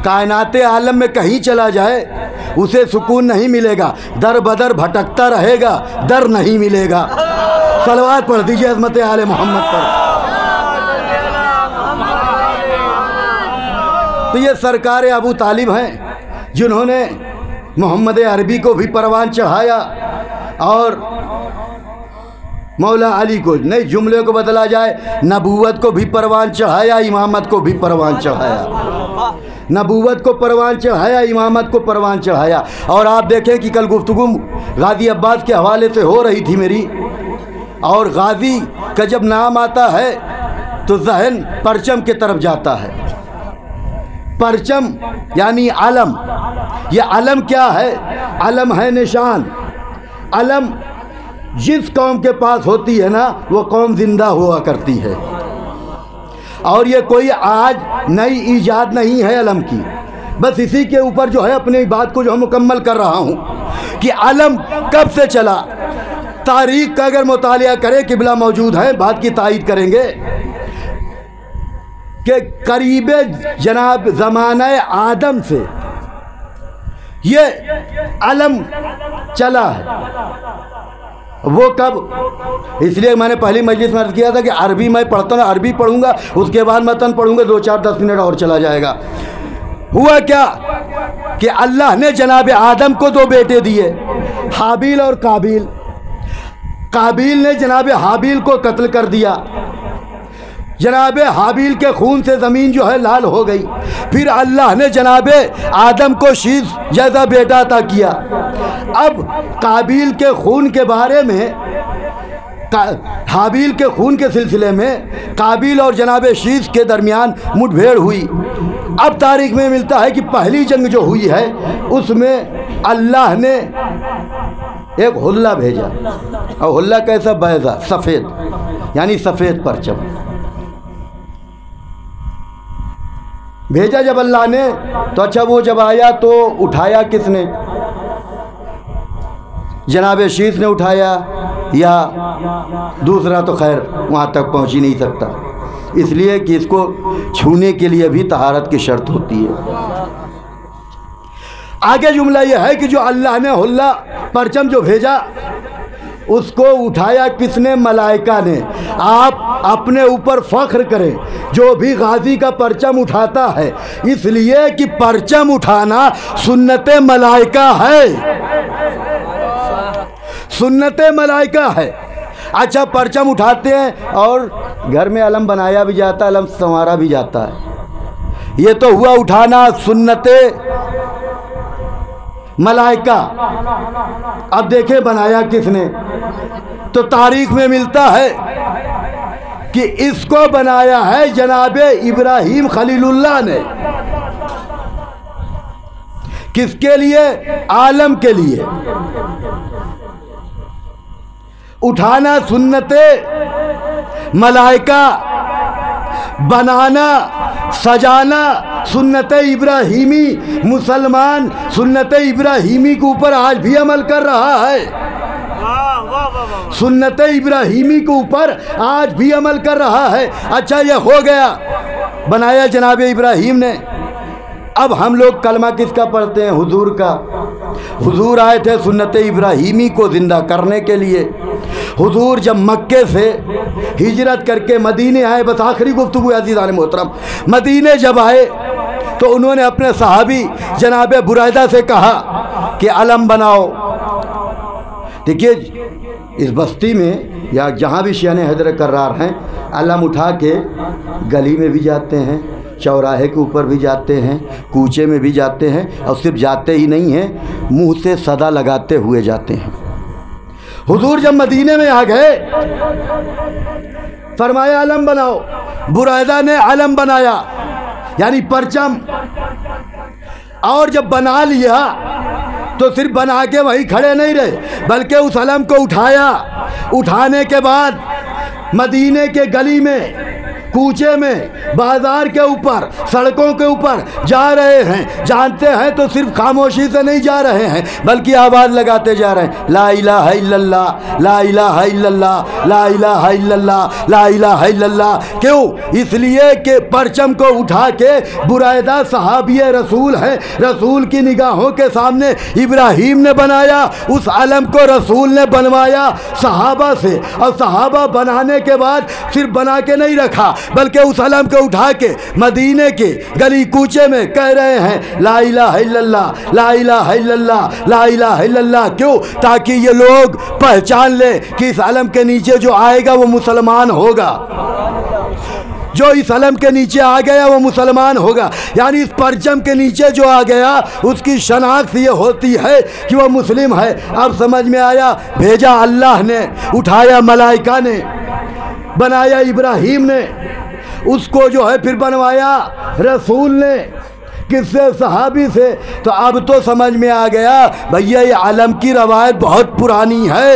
कायनाते आलम में कहीं चला जाए उसे सुकून नहीं मिलेगा, दर बदर भटकता रहेगा, दर नहीं मिलेगा। सलवात पढ़ दीजिए अज़मत आले मोहम्मद पर। तो ये सरकार अबू तालिब हैं जिन्होंने मोहम्मद अरबी को भी परवान चढ़ाया और मौला अली को, नहीं जुमले को बदला जाए, नबूवत को भी परवान चढ़ाया, इमामत को भी परवान चढ़ाया। नबूवत को परवान चढ़ाया, इमामत को परवान चढ़ाया। और आप देखें कि कल गुफ्तगू गाज़ी अब्बास के हवाले से हो रही थी मेरी, और गाज़ी का जब नाम आता है तो जहन परचम की तरफ जाता है। परचम यानी अलम। ये अलम क्या है? अलम है निशान। अलम जिस कौम के पास होती है ना वो कौम जिंदा हुआ करती है, और ये कोई आज नई ईजाद नहीं है अलम की। बस इसी के ऊपर जो है अपनी बात को जो है मुकम्मल कर रहा हूँ कि अलम कब से चला। तारीख़ का अगर मुतालिया करें, किबला मौजूद है, बात की तायीद करेंगे कि करीब जनाब ज़माने आदम से ये अलम चला है। वो कब? इसलिए मैंने पहली मजलिस में अर्ज़ किया था कि अरबी मैं पढ़ता हूँ, अरबी पढ़ूंगा, उसके बाद मतन पढ़ूंगा, 2-4-10 मिनट और चला जाएगा। हुआ क्या कि अल्लाह ने जनाब आदम को 2 बेटे दिए, हाबिल और काबिल। काबिल ने जनाब हाबिल को कत्ल कर दिया। जनाब हाबिल के खून से ज़मीन जो है लाल हो गई। फिर अल्लाह ने जनाब आदम को शीश जैसा बेटा अता किया। अब काबिल के खून के बारे में, हाबिल के खून के सिलसिले में काबिल और जनाब शीश के दरमियान मुठभेड़ हुई। अब तारीख़ में मिलता है कि पहली जंग जो हुई है उसमें अल्लाह ने एक हुल्ला भेजा, और हुल्ला कैसा? बैज़ा, सफ़ेद, यानी सफ़ेद परचम। भेजा जब अल्लाह ने, तो अच्छा वो जब आया तो उठाया किसने? जनाब शीश ने उठाया या दूसरा? तो खैर वहाँ तक पहुँच ही नहीं सकता, इसलिए कि इसको छूने के लिए भी तहारत की शर्त होती है। आगे जुमला यह है कि जो अल्लाह ने हुल्ला परचम जो भेजा उसको उठाया किसने? मलाइका ने। आप अपने ऊपर फ़ख्र करें, जो भी गाजी का परचम उठाता है, इसलिए कि परचम उठाना सुन्नत मलाइका है, सुन्नत मलाइका है। अच्छा, परचम उठाते हैं और घर में अलम बनाया भी जाता है, अलम संवारा भी जाता है। ये तो हुआ उठाना सुन्नत मलाइका। अब देखें बनाया किसने? तो तारीख में मिलता है कि इसको बनाया है जनाबे इब्राहीम खलीलुल्लाह ने। किसके लिए? आलम के लिए। उठाना सुन्नते मलाइका, बनाना सजाना सुन्नत इब्राहीमी। मुसलमान सुन्नत इब्राहीमी के ऊपर आज भी अमल कर रहा है, सुन्नत इब्राहीमी के ऊपर आज भी अमल कर रहा है। अच्छा, ये हो गया, बनाया जनाब इब्राहीम ने। अब हम लोग कलमा किसका पढ़ते हैं? हुजूर का। हुजूर आए थे सुन्नत इब्राहीमी को ज़िंदा करने के लिए। हुजूर जब मक्के से हिजरत करके मदीने आए, बस आखिरी गुफ्तगू अज़ीज़ान मोहतरम, मदीने जब आए तो उन्होंने अपने सहाबी जनाब बुरैदा से कहा कि अलम बनाओ। देखिए, इस बस्ती में या जहाँ भी शियाने हैदर कर्रार हैं, अलम उठा के गली में भी जाते हैं, चौराहे के ऊपर भी जाते हैं, कूचे में भी जाते हैं, और सिर्फ जाते ही नहीं हैं, मुंह से सदा लगाते हुए जाते हैं। हुजूर जब मदीने में आ गए, फरमाया अलम बनाओ। बुरैदा ने अलम बनाया, यानी परचम। और जब बना लिया तो सिर्फ बना के वहीं खड़े नहीं रहे, बल्कि उस अलम को उठाया। उठाने के बाद मदीने के गली में, कूचे में, बाजार के ऊपर, सड़कों के ऊपर जा रहे हैं। जानते हैं तो सिर्फ खामोशी से नहीं जा रहे हैं, बल्कि आवाज़ लगाते जा रहे हैं, ला इलाहा इल्लल्लाह, ला इलाहा इल्लल्लाह, ला इलाहा इल्लल्लाह, ला इलाहा इल्लल्लाह। क्यों? इसलिए कि परचम को उठा के बुरैदा सहाबी रसूल है, रसूल की निगाहों के सामने इब्राहीम ने बनाया। उस अलम को रसूल ने बनवाया सहाबा से, और सहाबा बनाने के बाद सिर्फ बना के नहीं रखा, बल्कि उस अलम को उठा के मदीने के गली कूचे में कह रहे हैं, ला इलाहा इल्लल्लाह, ला इलाहा इल्लल्लाह, ला इलाहा इल्लल्लाह। क्यों? ताकि ये लोग पहचान ले कि इस अलम के नीचे जो आएगा वो मुसलमान होगा, जो इस अलम के नीचे आ गया वो मुसलमान होगा। यानी इस परचम के नीचे जो आ गया उसकी शनाख्त ये होती है कि वो मुस्लिम है। अब समझ में आया, भेजा अल्लाह ने, उठाया मलाइका ने, बनाया इब्राहीम ने, उसको जो है फिर बनवाया रसूल ने। किससे? सहाबी से। तो अब तो समझ में आ गया भैया, ये अलम की रवायत बहुत पुरानी है,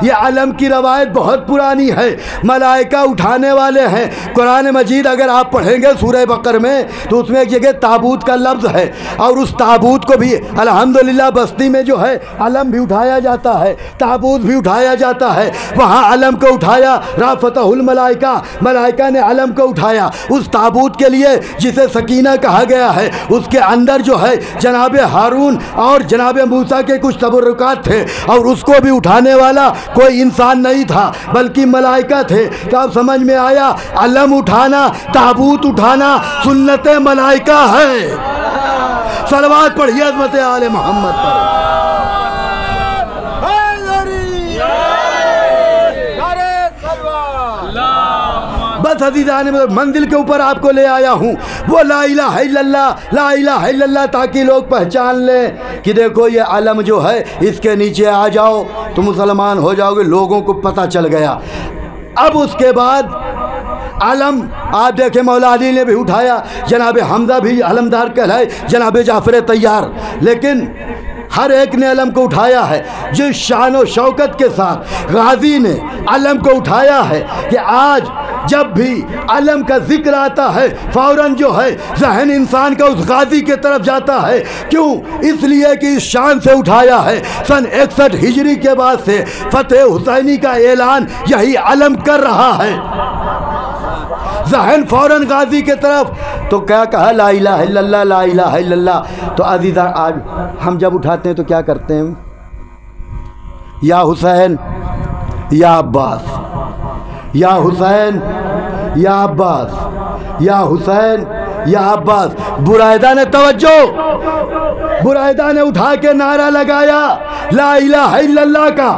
ये अलम की रवायत बहुत पुरानी है। मलाइका उठाने वाले हैं। कुरान मजीद अगर आप पढ़ेंगे सूरह बकर में, तो उसमें एक जगह ताबूत का लफ्ज़ है, और उस ताबूत को भी अल्हम्दुलिल्लाह बस्ती में जो है अलम भी उठाया जाता है, ताबूत भी उठाया जाता है। वहाँ अलम को उठाया, राफतहुल मलाइका, मलाइका ने अलम को उठाया। उस ताबूत के लिए जिसे सकीना कहा गया है, उसके अंदर जो है जनाब हारून और जनाब मूसा के कुछ तबरुकात थे, और उसको भी उठाने वाला कोई इंसान नहीं था, बल्कि मलाइका थे। तो अब समझ में आया, अलम उठाना, ताबूत उठाना सुन्नत मलाइका है। सलवात पढ़िए अज़मत आले मोहम्मद पर। बस अज़ीज़ान मंजिल के ऊपर आपको ले आया हूँ, वो ला इलाहा इल्लल्लाह, ला इलाहा इल्लल्लाह, ताकि लोग पहचान लें कि देखो ये अलम जो है, इसके नीचे आ जाओ तो मुसलमान हो जाओगे। लोगों को पता चल गया। अब उसके बाद अलम आप देखें, मौला अली ने भी उठाया, जनाब हमज़ा भी अलमदार कहलाए, जनाब जाफ़र तैयार। लेकिन हर एक ने अलम को उठाया है। जिस शान और शौकत के साथ गाजी ने अलम को उठाया है कि आज जब भी अलम का जिक्र आता है फ़ौरन जो है जहन इंसान का उस गाजी के तरफ जाता है। क्यों? इसलिए कि इस शान से उठाया है। सन 61 हिजरी के बाद से फतेह हुसैनी का ऐलान यही अलम कर रहा है। जहन फ़ौरन गाजी के तरफ। तो क्या कहा? ला इलाहा इल्लल्लाह, ला इलाहा इल्लल्लाह। तो अज़ीज़ा आज हम जब उठाते हैं तो क्या करते हैं? या हुसैन या अब्बास, या हुसैन या अब्बास, या हुसैन या अब्बास। बुरायदा ने तवज्जो, बुरायदा ने उठा के नारा लगाया ला इलाहा इल्लल्लाह का।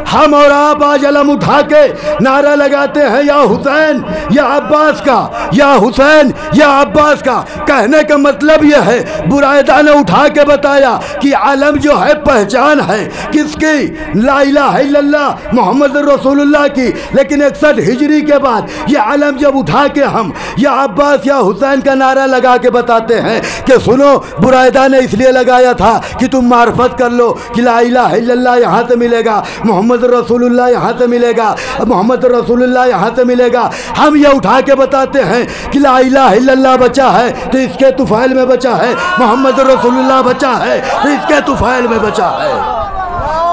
हम और आप आज अलम उठा के नारा लगाते हैं या हुसैन या अब्बास का, या हुसैन या अब्बास का। कहने का मतलब यह है, बुरायदा ने उठा के बताया कि अलम जो है पहचान है किसकी? ला इलाहा इल्लल्लाह मोहम्मद रसूलुल्लाह की। लेकिन 61 हिजरी के बाद ये अलम जब उठा के हम या अब्बास या हुसैन का नारा लगा के बताते हैं कि सुनो, बुरायदा ने इसलिए लगाया था कि तुम मार्फत कर लो कि ला इलाहा इल्लल्लाह यहाँ से मिलेगा, मोहम्मद रसूलुल्लाह यहाँ से मिलेगा, मोहम्मद रसूलुल्लाह यहाँ से मिलेगा। हम ये उठा के बताते हैं कि ला इलाहा इल्लल्लाह बचा है तो इसके तुफैल में बचा है, मोहम्मद रसूलुल्लाह बचा है तो इसके तुफैल में बचा है।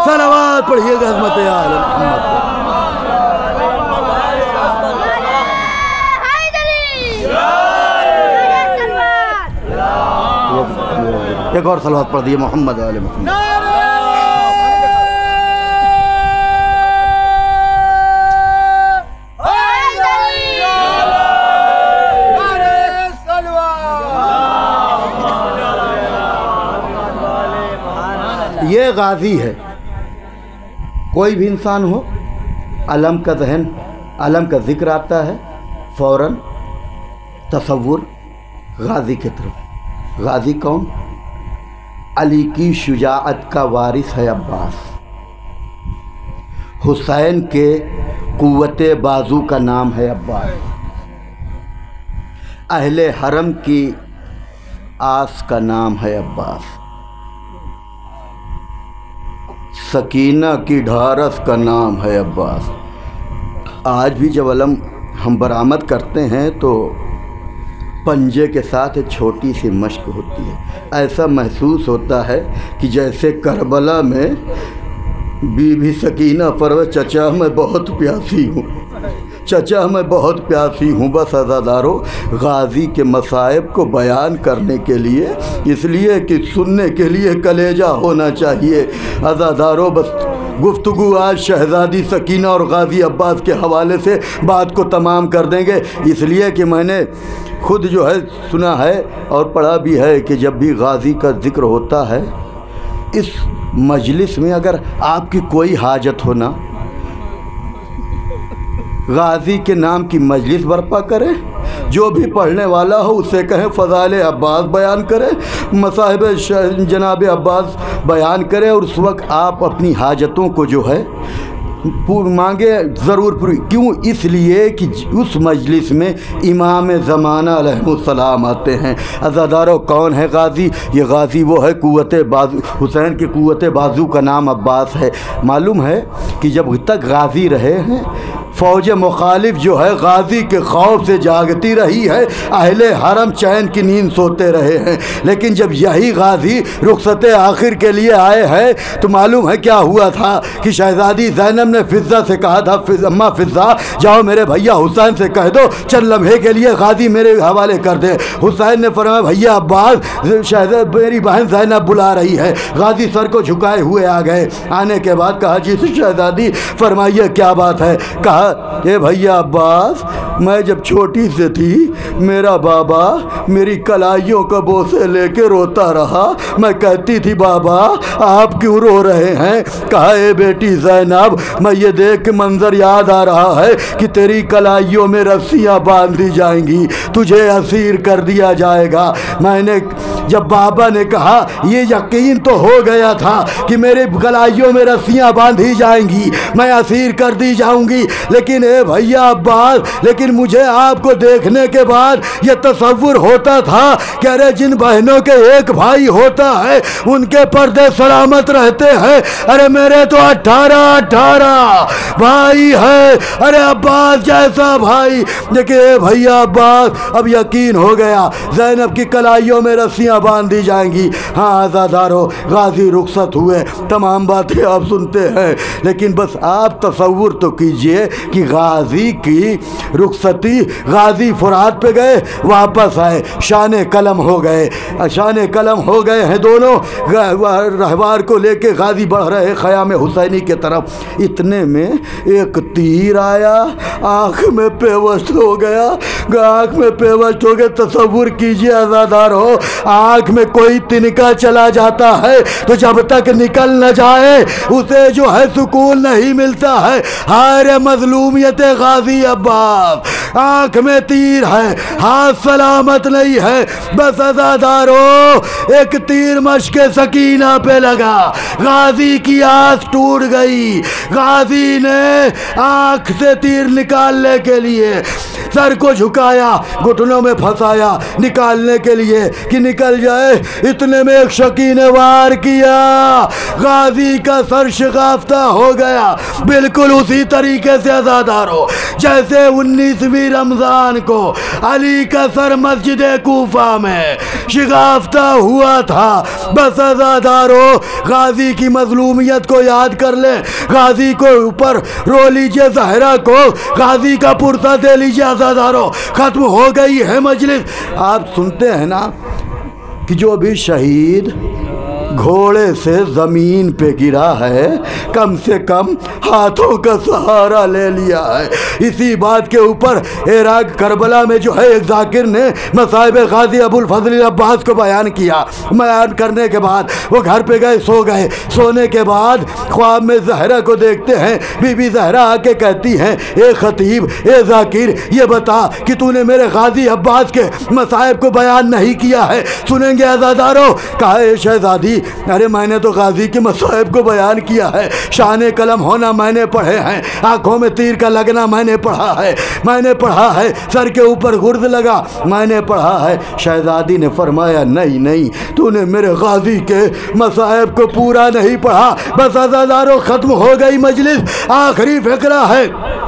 सलावत पढ़िएगा हज़रत आले मोहम्मद। एक और सलावत पढ़ दिए मोहम्मद आले मोहम्मद। ये गाजी है। कोई भी इंसान हो, अलम का जहन, अलम का जिक्र आता है फ़ौरन तसव्वुर गाजी की तरफ। गाजी कौन? अली की शुजाअत का वारिस है अब्बास। हुसैन के कुव्वते बाजू का नाम है अब्बास। अहले हरम की आस का नाम है अब्बास। सकीना की ढारस का नाम है अब्बास। आज भी जब अलम हम बरामद करते हैं तो पंजे के साथ एक छोटी सी मश्क होती है। ऐसा महसूस होता है कि जैसे करबला में बीबी सकीना परवेज़, चचा मैं बहुत प्यासी हूँ, चचा मैं बहुत प्यासी हूँ। बस अज़ादारों, गाजी के मसाइब को बयान करने के लिए, इसलिए कि सुनने के लिए कलेजा होना चाहिए। अज़ादारों, बस गुफ्तगू आज शहज़ादी सकीना और गाजी अब्बास के हवाले से बात को तमाम कर देंगे। इसलिए कि मैंने खुद जो है सुना है और पढ़ा भी है कि जब भी गाजी का ज़िक्र होता है, इस मजलिस में अगर आपकी कोई हाजत हो ना, गाजी के नाम की मजलिस बर्पा करें, जो भी पढ़ने वाला हो उसे कहें फ़ज़ाइल अब्बास बयान करें, मसाहिब जनाब अब्बास बयान करें, और उस वक्त आप अपनी हाजतों को जो है मांगे ज़रूर पूरी। क्यों? इसलिए कि उस मजलिस में इमाम ज़माना अलैहिस्सलाम आते हैं। अज़ादारों, कौन है गाजी? ये गाजी वो है कुव्वते बाजू, हुसैन के कुव्वते बाजू का नाम अब्बास है। मालूम है कि जब तक गाजी रहे हैं, फ़ौज मुखालिफ जो है गाजी के खौफ से जागती रही है, अहले हरम चैन की नींद सोते रहे हैं। लेकिन जब यही गाजी रुखसत आखिर के लिए आए हैं तो मालूम है क्या हुआ था कि शहज़ादी ज़ैनब ने फ़िज़्ज़ा से कहा था, अम्मा फ़िज़्ज़ा जाओ मेरे भैया हुसैन से कह दो चंद लम्हे के लिए गाजी मेरे हवाले कर दे। हुसैन ने फरमाया, भैया अब्बास, शहज़ाद मेरी बहन ज़ैनब बुला रही है। गाजी सर को झुकाए हुए आ गए। आने के बाद कहा, जी शहज़ादी फरमाइए क्या बात है? कहा, ये भैया अब्बास, मैं जब छोटी से थी मेरा बाबा मेरी कलाइयों का बोसे लेके रोता रहा। मैं कहती थी, बाबा आप क्यों रो रहे हैं? कहा, ए बेटी ज़ैनब, मैं ये देख के मंजर याद आ रहा है कि तेरी कलाइयों में रस्सियाँ बांध दी जाएंगी, तुझे असीर कर दिया जाएगा। मैंने जब बाबा ने कहा ये यकीन तो हो गया था कि मेरे कलाइयों में रस्सियाँ बांधी जाएंगी, मैं असीर कर दी जाऊंगी, लेकिन ए भैया अब्बास, लेकिन मुझे आपको देखने के बाद ये तसव्वुर होता था कि अरे जिन बहनों के एक भाई होता है उनके पर्दे सलामत रहते हैं। अरे मेरे तो 18 भाई है, अरे अब्बास जैसा भाई। देखिए भैया अब्बास, अब यकीन हो गया ज़ैनब की कलाइयों में रस्सियाँ बांध दी जाएंगी। हाँ आज़ादारों, गाजी रुखसत हुए, तमाम बातें आप सुनते हैं, लेकिन बस आप तसव्वुर तो कीजिए कि गाजी की रुखसती, गाजी फुरात पे गए, वापस आए, शान कलम हो गए, शान कलम हो गए हैं दोनों। रहवार को लेके गाजी बढ़ रहे ख़याम हुसैनी के तरफ। इतने में एक तीर आया, आँख में पेवस्त हो गया, आँख में पेवस्त हो गया। तसव्वुर कीजिए आज़ादार हो, आँख में कोई तिनका चला जाता है तो जब तक निकल न जाए उसे जो है सुकून नहीं मिलता है। हाय मजलूमियत गाजी अब्बास, आँख में तीर है, हाथ सलामत नहीं है। बस आज़ादार हो, एक तीर मश्क सकीना पे लगा, गाजी की आस टूट गई। गाजी ने आँख से तीर निकालने के लिए सर को झुकाया, घुटनों में फंसाया निकालने के लिए कि निकल जाए। इतने में एक शकी ने वार किया, गाजी का सर शिकाफ्ता हो गया। बिल्कुल उसी तरीके से आज़ादार हो जैसे 19वीं रमज़ान को अली का सर मस्जिद कूफा में शिकाफ्ता हुआ था। बस आज़ादार हो, गाजी की मजलूमियत को याद कर ले, गाजी को ऊपर रो लीजिए, ज़हरा को गाजी का पुरसा दे लीजिए। आज़ादारों, खत्म हो गई है मजलिस। आप सुनते हैं ना कि जो भी शहीद घोड़े से ज़मीन पे गिरा है कम से कम हाथों का सहारा ले लिया है। इसी बात के ऊपर इराक करबला में जो है एक जाकिर ने मसाइब गाजी अबुल फजल अब्बास को बयान किया। बयान करने के बाद वो घर पे गए, सो गए। सोने के बाद ख्वाब में ज़हरा को देखते हैं। बीबी ज़हरा आके कहती हैं, ए खतीब, ए जाकिर, ये बता कि तूने मेरे गाजी अब्बास के मसाइब को बयान नहीं किया है, सुनेंगे आज़ादारों? कहा, ए शहजादी, अरे मैंने तो गाजी के मसाइब को बयान किया है, शान कलम होना मैंने पढ़े हैं, आंखों में तीर का लगना मैंने पढ़ा है, मैंने पढ़ा है, सर के ऊपर गुर्द लगा मैंने पढ़ा है। शहजादी ने फरमाया, नहीं नहीं, तूने मेरे गाजी के मसाइब को पूरा नहीं पढ़ा। बस आज़ादारों, ख़त्म हो गई मजलिस। आखिरी फिक्रा है।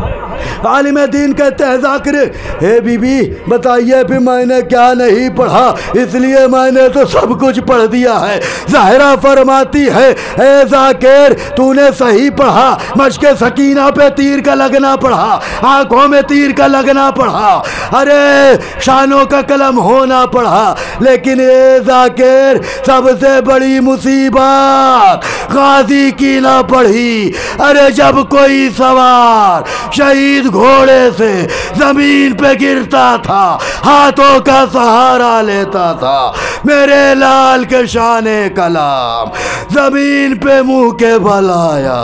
आलिम दीन कहते हैं, जाकिर, हे बीबी बताइए फिर मैंने क्या नहीं पढ़ा? इसलिए मैंने तो सब कुछ पढ़ दिया है। ज़हरा फरमाती है, हे जाकिर, तूने सही पढ़ा, मश्क सकीना पे तीर का लगना पढ़ा, आंखों में तीर का लगना पढ़ा, अरे शानों का कलम होना पढ़ा, लेकिन ए जाकिर, सबसे बड़ी मुसीबत गाजी की ना पढ़ी। अरे जब कोई सवार शहीद घोड़े से जमीन पे गिरता था, हाथों का सहारा लेता था, मेरे लाल के शाने कलाम जमीन पे मुंह के बल आया,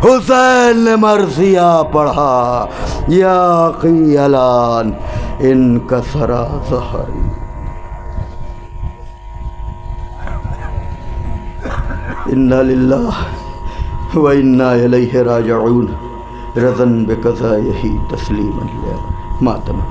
हुसैन ने मरसिया पढ़ा, या अखी अलान इनका सरा ज़हरी। इन्ना लिल्लाह व इन्ना इलैहि राजिऊन। रज़न बेक़ज़ा यही तस्लीमन ले मातम।